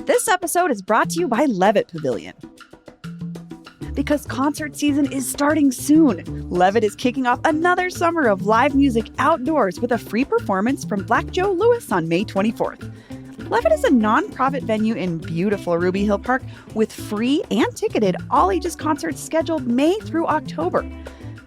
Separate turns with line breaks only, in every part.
This episode is brought to you by Levitt Pavilion. Because concert season is starting soon, Levitt is kicking off another summer of live music outdoors with a free performance from Black Joe Lewis on May 24th. Levitt is a nonprofit venue in beautiful Ruby Hill Park with free and ticketed all-ages concerts scheduled May through October.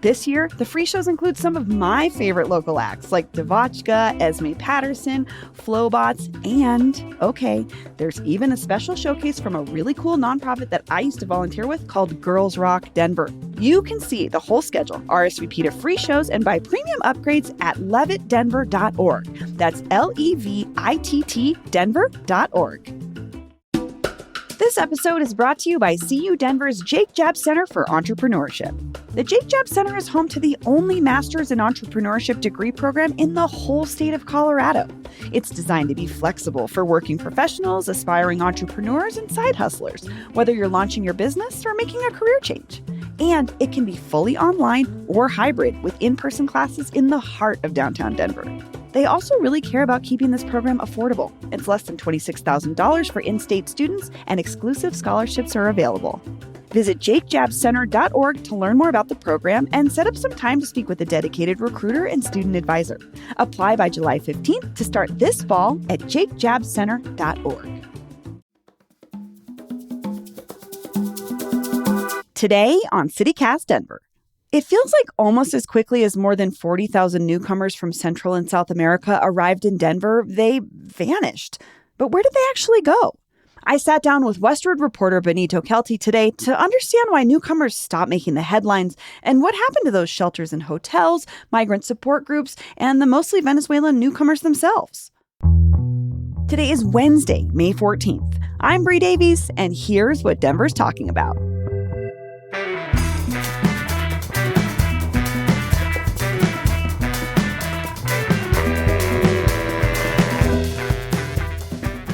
This year, the free shows include some of my favorite local acts like Devotchka, Esme Patterson, Flowbots, and, okay, there's even a special showcase from a really cool nonprofit that I used to volunteer with called Girls Rock Denver. You can see the whole schedule, RSVP to free shows, and buy premium upgrades at levittdenver.org. That's Levitt Denver.org. This episode is brought to you by CU Denver's Jake Jab Center for Entrepreneurship. The Jake Jab Center is home to the only Master's in Entrepreneurship degree program in the whole state of Colorado. It's designed to be flexible for working professionals, aspiring entrepreneurs, and side hustlers, whether you're launching your business or making a career change. And it can be fully online or hybrid with in-person classes in the heart of downtown Denver. They also really care about keeping this program affordable. It's less than $26,000 for in-state students, and exclusive scholarships are available. Visit jakejabcenter.org to learn more about the program and set up some time to speak with a dedicated recruiter and student advisor. Apply by July 15th to start this fall at jakejabcenter.org. Today on CityCast Denver. It feels like almost as quickly as more than 40,000 newcomers from Central and South America arrived in Denver, they vanished. But where did they actually go? I sat down with Westward reporter Benito Kelty today to understand why newcomers stopped making the headlines and what happened to those shelters and hotels, migrant support groups, and the mostly Venezuelan newcomers themselves. Today is Wednesday, May 14th. I'm Bree Davies, and here's what Denver's talking about.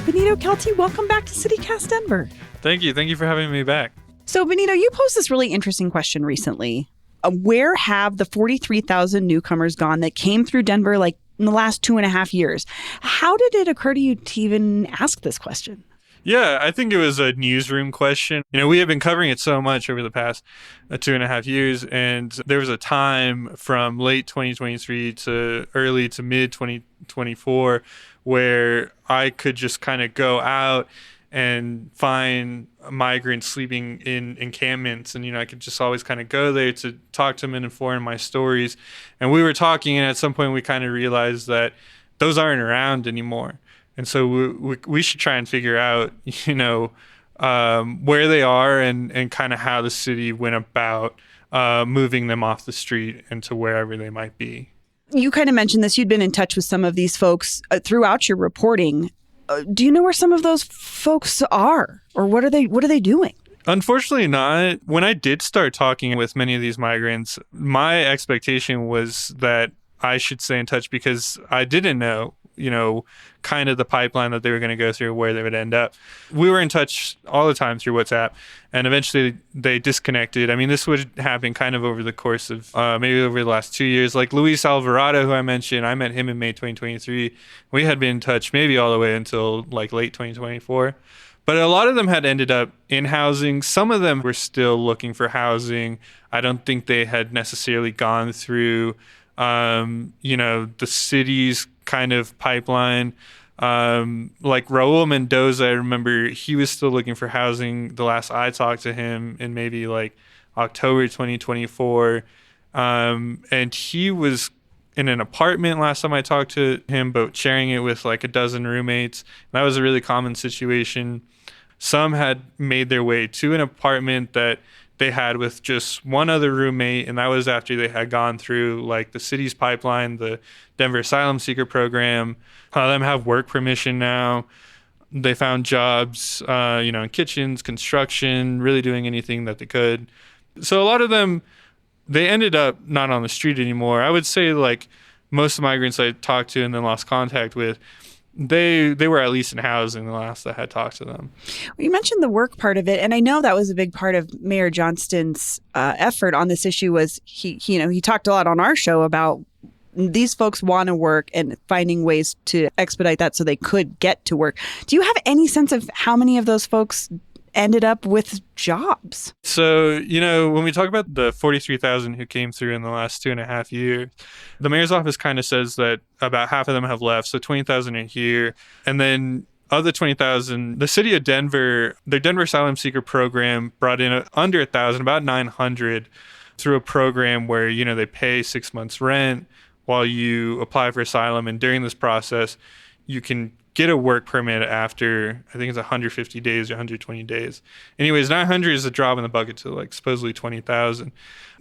Benito Kelty, welcome back to CityCast Denver.
Thank you. Thank you for having me back.
So, Benito, you posed this really interesting question recently. Where have the 43,000 newcomers gone that came through Denver like in the last 2.5 years? How did it occur to you to even ask this question?
Yeah, I think it was a newsroom question. We have been covering it so much over the past 2.5 years, and there was a time from late 2023 to early to mid 2024 where I could just kind of go out and find migrants sleeping in encampments. And, I could just always kind of go there to talk to them and inform my stories. And we were talking, and at some point we kind of realized that those aren't around anymore. And so we should try and figure out, where they are and kind of how the city went about moving them off the street and to wherever they might be.
You kind of mentioned this. You'd been in touch with some of these folks throughout your reporting. Do you know where some of those folks are, or what are they doing?
Unfortunately not. When I did start talking with many of these migrants, my expectation was that I should stay in touch because I didn't know, kind of the pipeline that they were going to go through, where they would end up. We were in touch all the time through WhatsApp, and eventually they disconnected. I mean, this would happen kind of over the course of maybe over the last 2 years. Like Luis Alvarado, who I mentioned, I met him in May 2023. We had been in touch maybe all the way until like late 2024. But a lot of them had ended up in housing. Some of them were still looking for housing. I don't think they had necessarily gone through, the city's kind of pipeline. Like Raul Mendoza, I remember he was still looking for housing the last I talked to him in maybe like October 2024. And he was in an apartment last time I talked to him, but sharing it with like a dozen roommates. And that was a really common situation. Some had made their way to an apartment that they had with just one other roommate, and that was after they had gone through like the city's pipeline, the Denver Asylum Seeker Program. A lot of them have work permission now. They found jobs, in kitchens, construction, really doing anything that they could. So a lot of them, they ended up not on the street anymore. I would say like most migrants I talked to and then lost contact with, they were at least in housing the last I had talked to them.
Well, you mentioned the work part of it, and I know that was a big part of Mayor Johnston's effort on this issue. Was he talked a lot on our show about these folks want to work and finding ways to expedite that so they could get to work. Do you have any sense of how many of those folks ended up with jobs?
So, when we talk about the 43,000 who came through in the last 2.5 years, the mayor's office kind of says that about half of them have left. So 20,000 are here. And then of the 20,000, the city of Denver, their Denver Asylum Seeker program brought in under 1,000, about 900 through a program where, they pay 6 months rent while you apply for asylum. And during this process, you can get a work permit after, I think it's 150 days or 120 days. Anyways, 900 is a drop in the bucket to supposedly 20,000.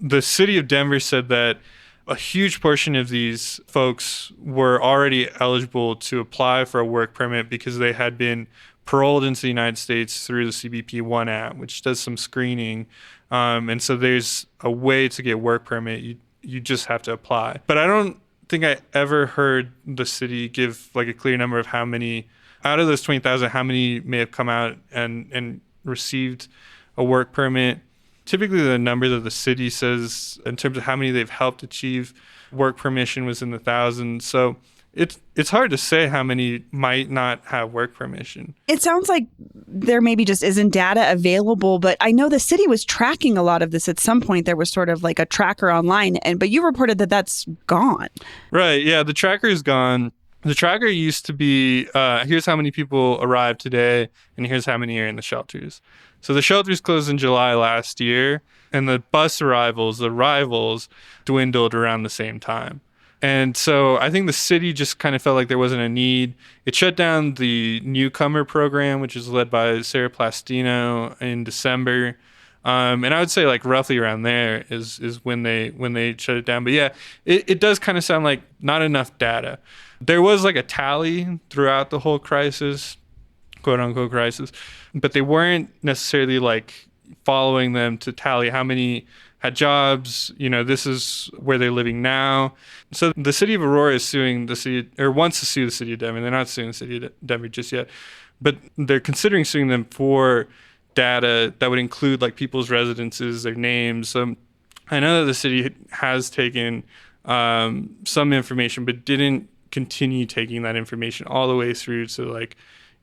The city of Denver said that a huge portion of these folks were already eligible to apply for a work permit because they had been paroled into the United States through the CBP One app, which does some screening. And so there's a way to get work permit. You just have to apply. But I don't think I ever heard the city give a clear number of how many out of those 20,000, how many may have come out and received a work permit. Typically, the number that the city says in terms of how many they've helped achieve work permission was in the thousands. So it's hard to say how many might not have work permission. It
sounds like there maybe just isn't data available, but I know the city was tracking a lot of this at some point. There was sort of a tracker online, but you reported that that's gone.
Right. Yeah, the tracker is gone. The tracker used to be, here's how many people arrived today, and here's how many are in the shelters. So the shelters closed in July last year, and the bus arrivals, the arrivals, dwindled around the same time. And so I think the city just kind of felt like there wasn't a need. It shut down the Newcomer program, which is led by Sarah Plastino, in December. And I would say roughly around there is when they shut it down. But yeah, it does kind of sound like not enough data. There was a tally throughout the whole crisis, quote unquote crisis, but they weren't necessarily following them to tally how many had jobs, this is where they're living now. So the city of Aurora is suing the city, or wants to sue the city of Denver. They're not suing the city of Denver just yet, but they're considering suing them for data that would include people's residences, their names. So I know that the city has taken some information, but didn't continue taking that information all the way through to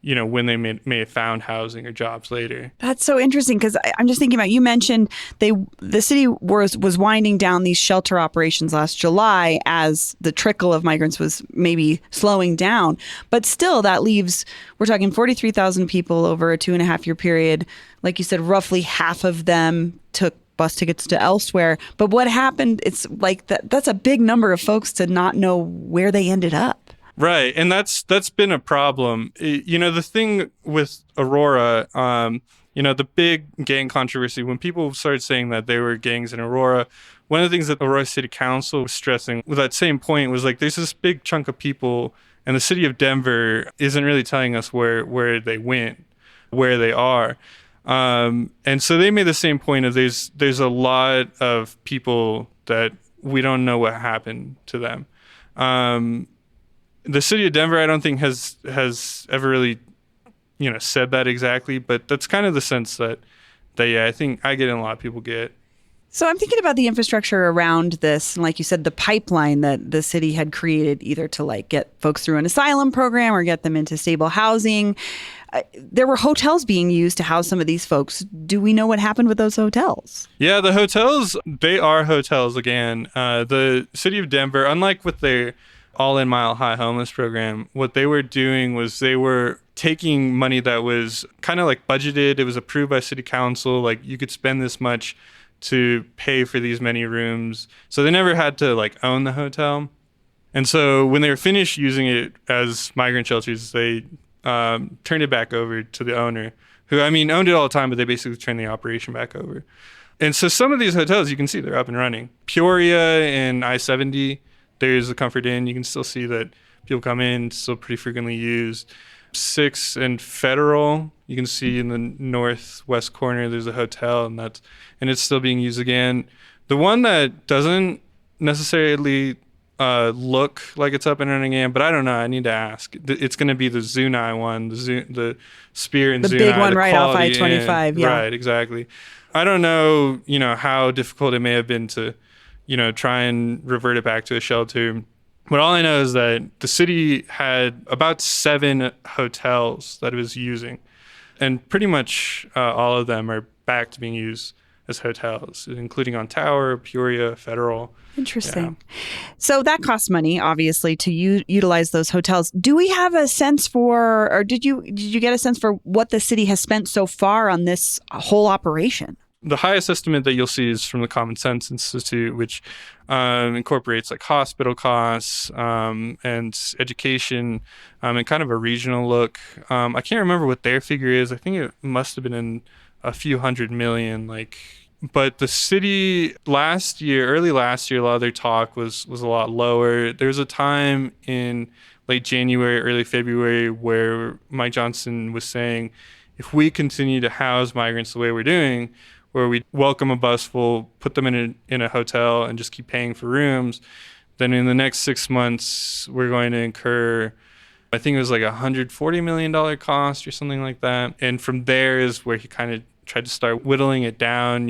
when they may have found housing or jobs later.
That's so interesting because I'm just thinking about, you mentioned the city was winding down these shelter operations last July as the trickle of migrants was maybe slowing down. But still, that leaves, we're talking 43,000 people over a 2.5-year period. Like you said, roughly half of them took bus tickets to elsewhere. But what happened, it's that's a big number of folks to not know where they ended up.
Right. And that's been a problem. The thing with Aurora, the big gang controversy, when people started saying that there were gangs in Aurora, one of the things that Aurora City Council was stressing with that same point was there's this big chunk of people, and the city of Denver isn't really telling us where they went, where they are. And so they made the same point of there's a lot of people that we don't know what happened to them. The city of Denver, I don't think has ever really, said that exactly, but that's kind of the sense that I think I get and a lot of people get.
So I'm thinking about the infrastructure around this, and like you said, the pipeline that the city had created either to get folks through an asylum program or get them into stable housing. There were hotels being used to house some of these folks. Do we know what happened with those hotels?
Yeah, the hotels, they are hotels again. The city of Denver, unlike with their All-In Mile High homeless program, what they were doing was they were taking money that was kind of budgeted. It was approved by city council. You could spend this much to pay for these many rooms. So they never had to own the hotel. And so when they were finished using it as migrant shelters, they turned it back over to the owner, who, owned it all the time, but they basically turned the operation back over. And so some of these hotels, you can see they're up and running. Peoria and I-70, there's a Comfort Inn. You can still see that people come in, still pretty frequently used. 6 and Federal, you can see in the northwest corner, there's a hotel, and it's still being used again. The one that doesn't necessarily look like it's up and running again, but I don't know. I need to ask. It's going to be the Zuni one, the Spear and Zuni.
The big one right off I-25. Yeah.
Right, exactly. I don't know, how difficult it may have been to, try and revert it back to a shelter. But all I know is that the city had about 7 hotels that it was using. And pretty much all of them are back to being used as hotels, including on Tower, Peoria, Federal.
Interesting. Yeah. So that costs money, obviously, to utilize those hotels. Do we have a sense for, or did you get a sense for what the city has spent so far on this whole operation?
The highest estimate that you'll see is from the Common Sense Institute, which incorporates like hospital costs and education and kind of a regional look. I can't remember what their figure is. I think it must have been in a few $100 million. But the city early last year, a lot of their talk was a lot lower. There was a time in late January, early February, where Mike Johnson was saying, if we continue to house migrants the way we're doing, where we welcome a bus full, put them in a hotel, and just keep paying for rooms, then in the next 6 months, we're going to incur, I think it was like $140 million cost or something like that. And from there is where he kind of tried to start whittling it down.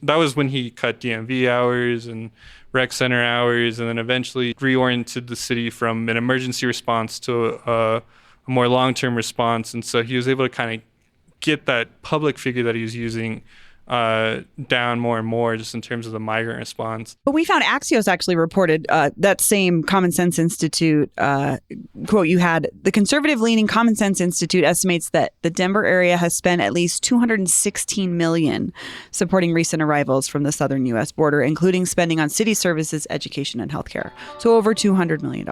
That was when he cut DMV hours and rec center hours, and then eventually reoriented the city from an emergency response to a more long-term response. And so he was able to kind of get that public figure that he was using down more and more just in terms of the migrant response.
But we found Axios actually reported that same Common Sense Institute quote you had. The conservative-leaning Common Sense Institute estimates that the Denver area has spent at least $216 million supporting recent arrivals from the southern U.S. border, including spending on city services, education, and healthcare. So over $200 million.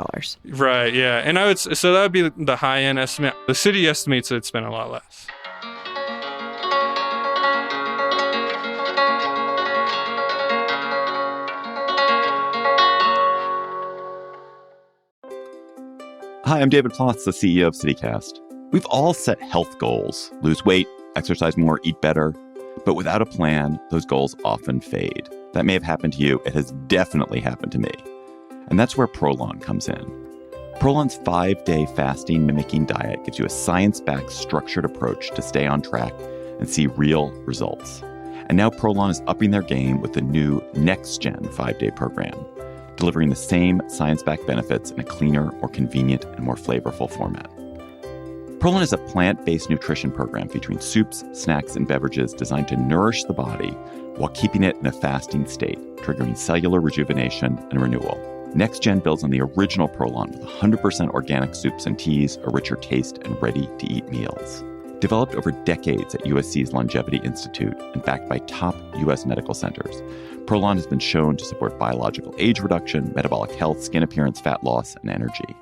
Right, yeah. And so that would be the high-end estimate. The city estimates that it spent a lot less.
Hi, I'm David Plotz, the CEO of CityCast. We've all set health goals: lose weight, exercise more, eat better. But without a plan, those goals often fade. That may have happened to you. It has definitely happened to me. And that's where Prolon comes in. Prolon's 5-day fasting mimicking diet gives you a science-backed, structured approach to stay on track and see real results. And now Prolon is upping their game with the new next-gen 5-day program, delivering the same science-backed benefits in a cleaner, more convenient, and more flavorful format. Prolon is a plant-based nutrition program featuring soups, snacks, and beverages designed to nourish the body while keeping it in a fasting state, triggering cellular rejuvenation and renewal. Next Gen builds on the original Prolon with 100% organic soups and teas, a richer taste, and ready-to-eat meals. Developed over decades at USC's Longevity Institute and backed by top U.S. medical centers, Prolon has been shown to support biological age reduction, metabolic health, skin appearance, fat loss, and energy.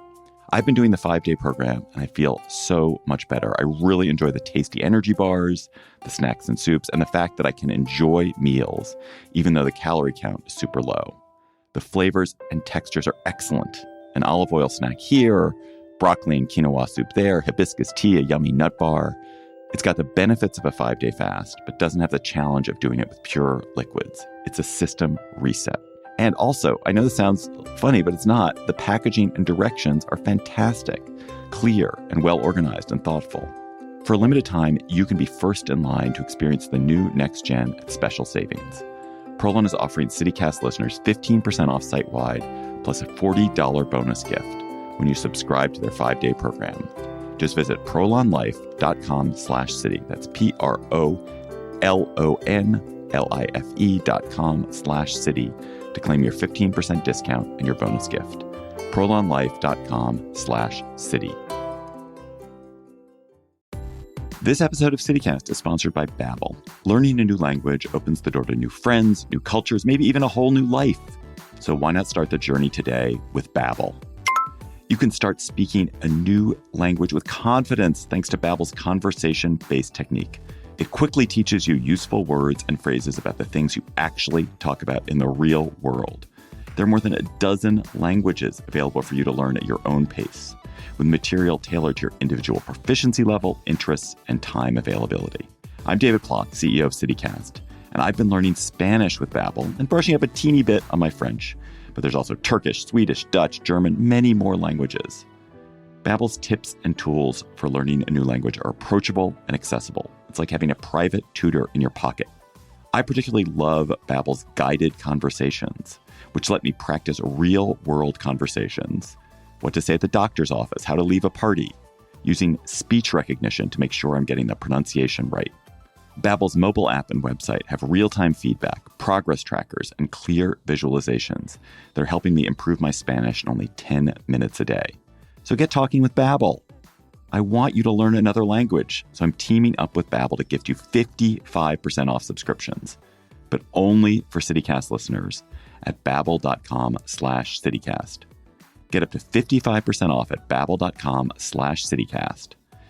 I've been doing the 5-day program, and I feel so much better. I really enjoy the tasty energy bars, the snacks and soups, and the fact that I can enjoy meals, even though the calorie count is super low. The flavors and textures are excellent. An olive oil snack here, broccoli and quinoa soup there, hibiscus tea, a yummy nut bar. It's got the benefits of a 5-day fast, but doesn't have the challenge of doing it with pure liquids. It's a system reset. And also, I know this sounds funny, but it's not. The packaging and directions are fantastic, clear, and well organized and thoughtful. For a limited time, you can be first in line to experience the new Next Gen at special savings. Prolon is offering CityCast listeners 15% off site-wide, plus a $40 bonus gift when you subscribe to their 5-day program. Just visit prolonlife.com/city. That's PROLONLIFE.com/city to claim your 15% discount and your bonus gift. prolonlife.com/city. This episode of CityCast is sponsored by Babbel. Learning a new language opens the door to new friends, new cultures, maybe even a whole new life. So why not start the journey today with Babbel? You can start speaking a new language with confidence thanks to Babbel's conversation-based technique. It quickly teaches you useful words and phrases about the things you actually talk about in the real world. There are more than a dozen languages available for you to learn at your own pace, with material tailored to your individual proficiency level, interests, and time availability. I'm David Plotz, CEO of CityCast, and I've been learning Spanish with Babbel and brushing up a teeny bit on my French. But there's also Turkish, Swedish, Dutch, German, many more languages. Babbel's tips and tools for learning a new language are approachable and accessible. It's like having a private tutor in your pocket. I particularly love Babbel's guided conversations, which let me practice real-world conversations. What to say at the doctor's office, how to leave a party, using speech recognition to make sure I'm getting the pronunciation right. Babbel's mobile app and website have real-time feedback, progress trackers, and clear visualizations. They're helping me improve my Spanish in only 10 minutes a day. So get talking with Babbel. I want you to learn another language, so I'm teaming up with Babbel to gift you 55% off subscriptions, but only for CityCast listeners at babbel.com/CityCast. Get up to 55% off at babbel.com/CityCast.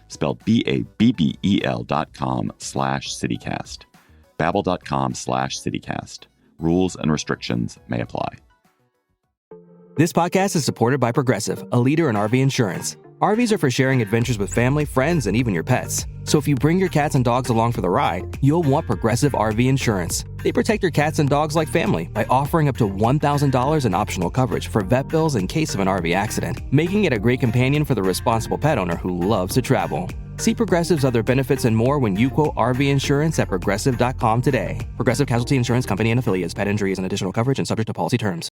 Spelled BABBEL.com/CityCast. Babbel.com/CityCast. Rules and restrictions may apply.
This podcast is supported by Progressive, a leader in RV insurance. RVs are for sharing adventures with family, friends, and even your pets. So if you bring your cats and dogs along for the ride, you'll want Progressive RV insurance. They protect your cats and dogs like family by offering up to $1,000 in optional coverage for vet bills in case of an RV accident, making it a great companion for the responsible pet owner who loves to travel. See Progressive's other benefits and more when you quote RV insurance at Progressive.com today. Progressive Casualty Insurance Company and Affiliates. Pet injuries and additional coverage and subject to policy terms.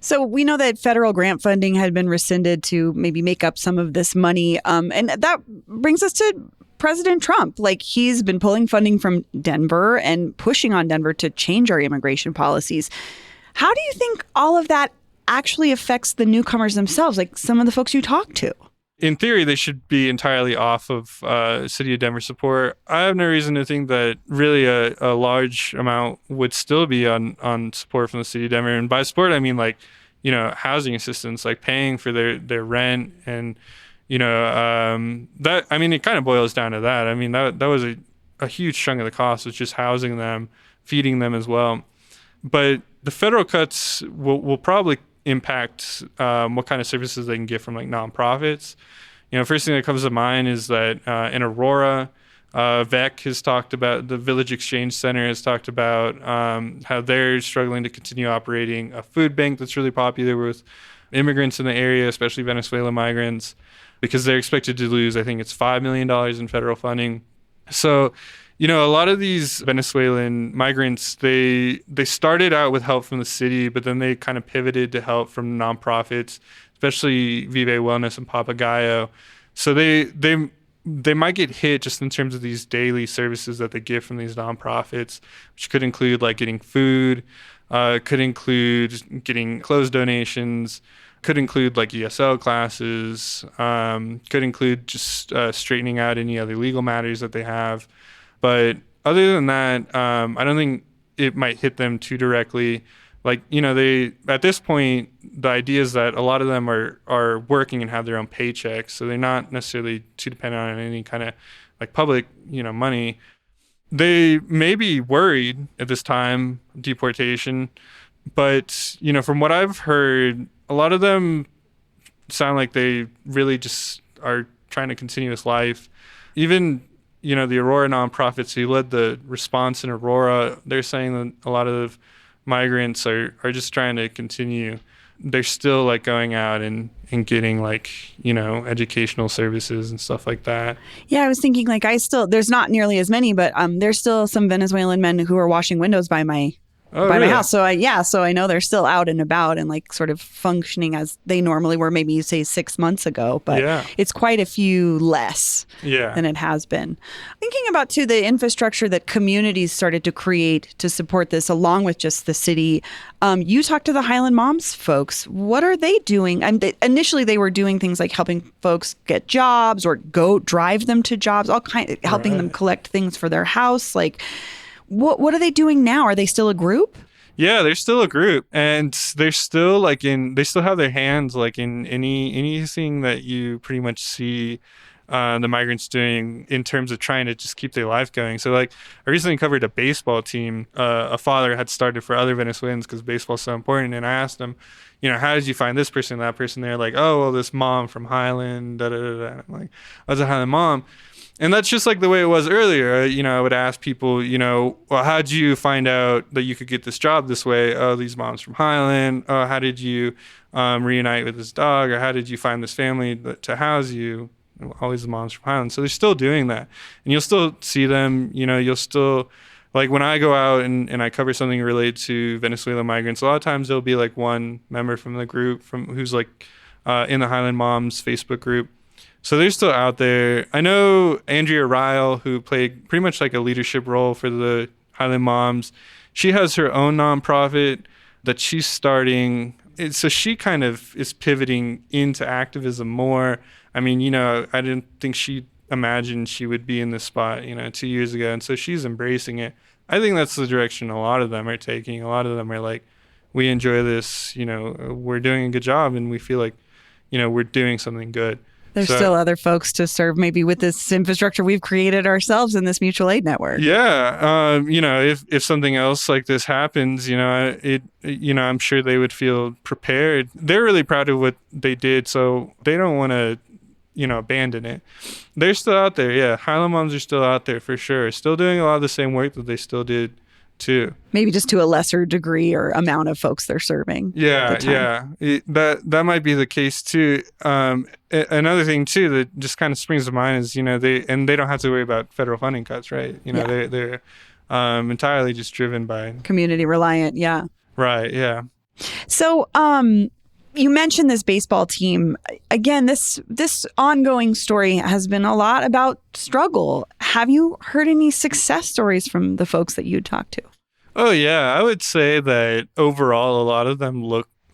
So we know that federal grant funding had been rescinded to maybe make up some of this money. And that brings us to President Trump. Like, he's been pulling funding from Denver and pushing on Denver to change our immigration policies. How do you think all of that actually affects the newcomers themselves, like some of the folks you talk to?
In theory, they should be entirely off of City of Denver support. I have no reason to think that really a large amount would still be on support from the City of Denver. And by support, I mean, like, you know, housing assistance, like paying for their rent. And, you know, that, I mean, it kind of boils down to that. I mean, that was a huge chunk of the cost was just housing them, feeding them as well. But the federal cuts will probably impact what kind of services they can get from like nonprofits. You know, first thing that comes to mind is that in Aurora, VEC has talked about, the Village Exchange Center has talked about how they're struggling to continue operating a food bank that's really popular with immigrants in the area, especially Venezuelan migrants, because they're expected to lose, I think it's $5 million in federal funding. So, you know, a lot of these Venezuelan migrants, they started out with help from the city, but then they kind of pivoted to help from nonprofits, especially Vive Wellness and Papagayo. So they might get hit just in terms of these daily services that they get from these nonprofits, which could include like getting food, could include getting clothes donations, could include like ESL classes, could include just straightening out any other legal matters that they have. But other than that, I don't think it might hit them too directly. Like, you know, they, at this point, the idea is that a lot of them are working and have their own paychecks. So they're not necessarily too dependent on any kind of like public, you know, money. They may be worried at this time, deportation. But, you know, from what I've heard, a lot of them sound like they really just are trying to continue this life. Even, you know, the Aurora nonprofits who led the response in Aurora, they're saying that a lot of migrants are just trying to continue. They're still like going out and getting like, you know, educational services and stuff like that. Yeah,
I was thinking like there's not nearly as many, but there's still some Venezuelan men who are washing windows by my my house. So I know they're still out and about and like sort of functioning as they normally were, maybe you say 6 months ago, but it's quite a few less than it has been. Thinking about too the infrastructure that communities started to create to support this along with just the city. You talked to the Highland Moms folks. What are they doing? Initially they were doing things like helping folks get jobs or go drive them to jobs, helping them collect things for their house. Like, what are they doing now? Are they still a group?
Yeah, they're still a group, and they're still they still have their hands like in anything that you pretty much see the migrants doing in terms of trying to just keep their life going. So like I recently covered a baseball team. A father had started for other Venezuelans because baseball is so important, and I asked him, you know, how did you find this person, that person? They're like, oh, well, this mom from Highland, da da da da. I'm like, I was a Highland mom. And that's just like the way it was earlier. You know, I would ask people, you know, well, how'd you find out that you could get this job this way? Oh, these moms from Highland. Oh, how did you reunite with this dog? Or how did you find this family to house you? Always the moms from Highland. So they're still doing that. And you'll still see them, you know, you'll still like when I go out and I cover something related to Venezuelan migrants, a lot of times there'll be like one member from the group who's like in the Highland Moms Facebook group. So they're still out there. I know Andrea Ryle, who played pretty much like a leadership role for the Highland Moms. She has her own nonprofit that she's starting. So she kind of is pivoting into activism more. I mean, I didn't think she imagined she would be in this spot, 2 years ago. And so she's embracing it. I think that's the direction a lot of them are taking. A lot of them are like, we enjoy this, we're doing a good job and we feel like, we're doing something good.
There's still other folks to serve maybe with this infrastructure we've created ourselves in this mutual aid network.
Yeah. If something else like this happens, I'm sure they would feel prepared. They're really proud of what they did, so they don't want to, abandon it. They're still out there. Yeah. Highland Moms are still out there for sure. Still doing a lot of the same work that they still did too.
Maybe just to a lesser degree or amount of folks they're serving.
Yeah. That might be the case too. Another thing too that just kind of springs to mind is, they don't have to worry about federal funding cuts, right? They're entirely just driven by
community reliant. Yeah.
Right. Yeah.
So, you mentioned this baseball team. Again, this ongoing story has been a lot about struggle. Have you heard any success stories from the folks that you talked to?
Oh, yeah. I would say that overall, a lot of them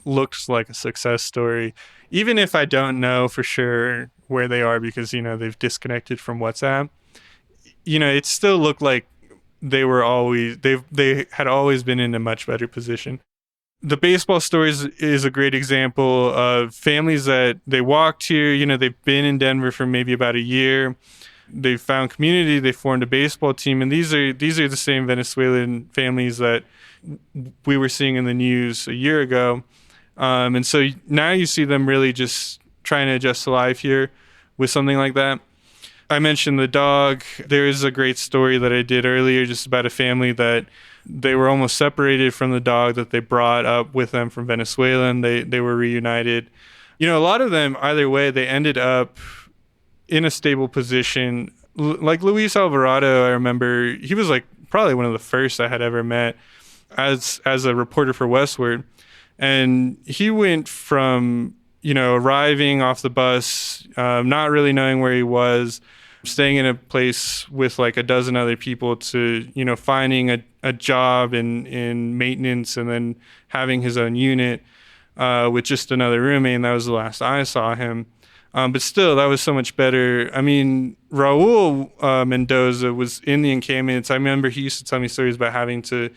looks like a success story, even if I don't know for sure where they are because, they've disconnected from WhatsApp. It still looked like they had always been in a much better position. The baseball stories is a great example of families that they walked here. They've been in Denver for maybe about a year. They've found community. They formed a baseball team, and these are the same Venezuelan families that we were seeing in the news a year ago. And so now you see them really just trying to adjust to life here with something like that. I mentioned the dog. There is a great story that I did earlier just about a family that they were almost separated from the dog that they brought up with them from Venezuela, and they were reunited. A lot of them, either way, they ended up in a stable position. Like Luis Alvarado, I remember, he was like probably one of the first I had ever met as a reporter for Westward. And he went from, arriving off the bus, not really knowing where he was, staying in a place with like a dozen other people to, finding a job in maintenance and then having his own unit with just another roommate. And that was the last I saw him. But still, that was so much better. I mean, Raul Mendoza was in the encampments. I remember he used to tell me stories about having to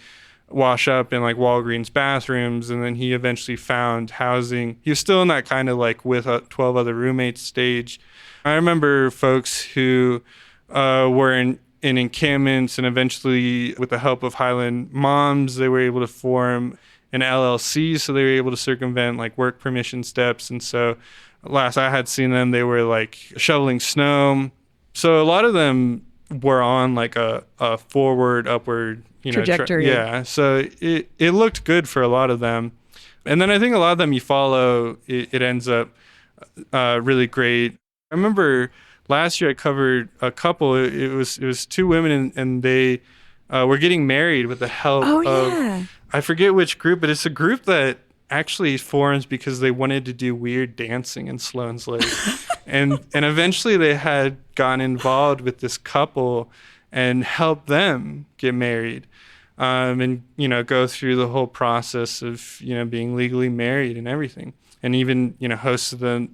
wash up in like Walgreens bathrooms, and then he eventually found housing. He was still in that kind of like with 12 other roommates stage. I remember folks who were in encampments, and eventually with the help of Highland Moms, they were able to form an LLC, so they were able to circumvent like work permission steps. And so last I had seen them, they were like shoveling snow. So a lot of them were on like a forward, upward,
trajectory.
Yeah. So it looked good for a lot of them. And then I think a lot of them you follow, it ends up really great. I remember last year I covered a couple. It was two women, and they were getting married with the help of, I forget which group, but it's a group that actually forms because they wanted to do weird dancing in Sloan's Lake. and eventually they had gotten involved with this couple and helped them get married. And, go through the whole process of, being legally married and everything. And even, hosted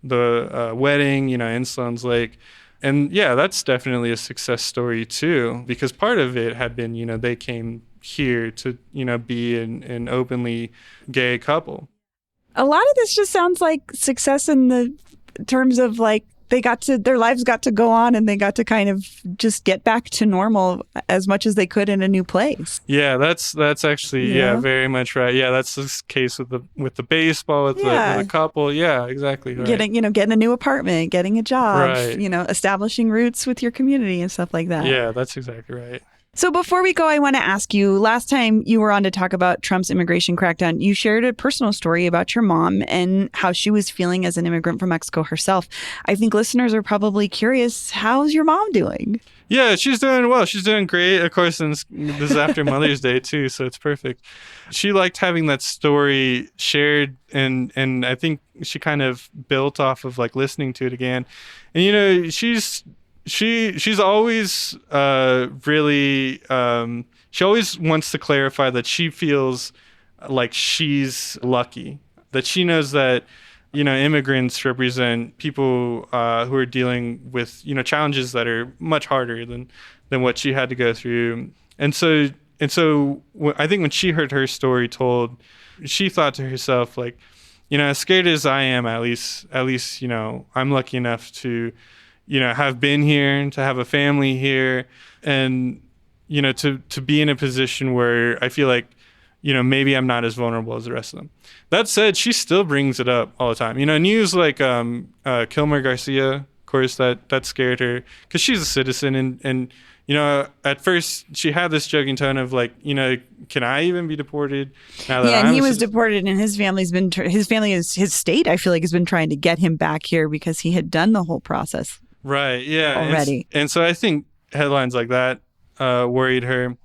the wedding, in Sloan's Lake. And yeah, that's definitely a success story too, because part of it had been, they came here to, be an openly gay couple.
A lot of this just sounds like success in the terms of like, their lives got to go on and they got to kind of just get back to normal as much as they could in a new place.
Yeah, that's actually, very much right. Yeah, that's the case with the baseball, with the couple. Yeah, exactly. Right.
Getting a new apartment, getting a job,
right.
Establishing roots with your community and stuff like that.
Yeah, that's exactly right.
So before we go, I want to ask you, last time you were on to talk about Trump's immigration crackdown, you shared a personal story about your mom and how she was feeling as an immigrant from Mexico herself. I think listeners are probably curious, how's your mom doing?
Yeah, she's doing well. She's doing great. Of course, and this is after Mother's Day too, so it's perfect. She liked having that story shared, and I think she kind of built off of like listening to it again. And you know, she's always really she always wants to clarify that she feels like she's lucky, that she knows that, you know, immigrants represent people who are dealing with, you know, challenges that are much harder than what she had to go through. And so I think when she heard her story told, she thought to herself, like, you know, as scared as I am, at least, you know, I'm lucky enough to, you know, have been here, to have a family here, and, you know, to be in a position where I feel like, you know, maybe I'm not as vulnerable as the rest of them. That said, she still brings it up all the time. You know, news like Kilmer Garcia, of course, that scared her because she's a citizen. And, you know, at first she had this joking tone of like, you know, can I even be deported? Now that
and he was deported, and his his state, I feel like, has been trying to get him back here because he had done the whole process.
Right. Yeah.
Already.
And so I think headlines like that worried her.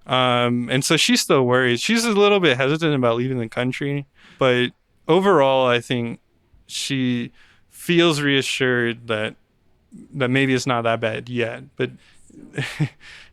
And so she still worries. She's a little bit hesitant about leaving the country, but overall, I think she feels reassured that maybe it's not that bad yet. But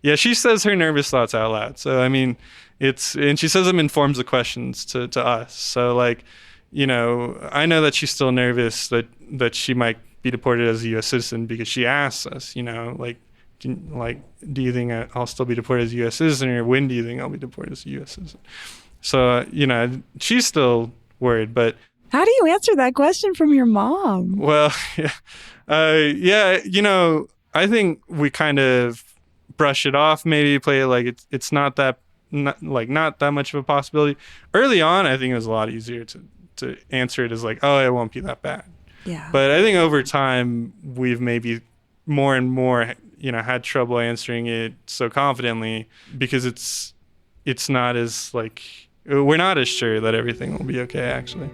yeah, she says her nervous thoughts out loud. So, I mean, and she says them in forms of questions to us. So, like, you know, I know that she's still nervous that she might be deported as a U.S. citizen because she asks us, you know, like, do you think I'll still be deported as a U.S. citizen, or when do you think I'll be deported as a U.S. citizen? So, you know, she's still worried, but...
How do you answer that question from your mom?
Well, yeah, you know, I think we kind of brush it off, maybe play it like it's not that much of a possibility. Early on, I think it was a lot easier to answer it as like, oh, it won't be that bad.
Yeah.
But I think over time, we've maybe more and more, you know, had trouble answering it so confidently because it's not as like, we're not as sure that everything will be okay, actually.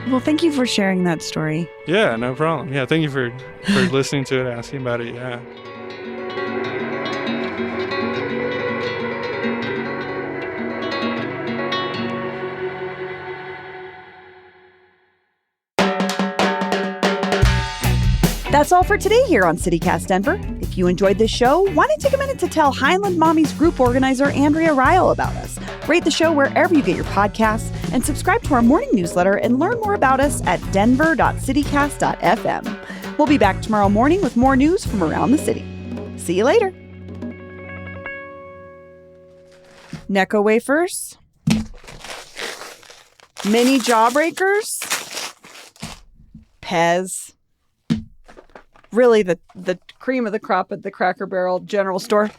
Well, thank you for sharing that story.
Yeah, no problem. Yeah, thank you for listening to it, asking about it. Yeah.
That's all for today here on CityCast Denver. If you enjoyed this show, why don't you take a minute to tell Highland Mommy's group organizer, Andrea Ryle, about us. Rate the show wherever you get your podcasts, and subscribe to our morning newsletter and learn more about us at denver.citycast.fm. We'll be back tomorrow morning with more news from around the city. See you later. Necco wafers. Mini jawbreakers. Pez. Really the cream of the crop at the Cracker Barrel general store.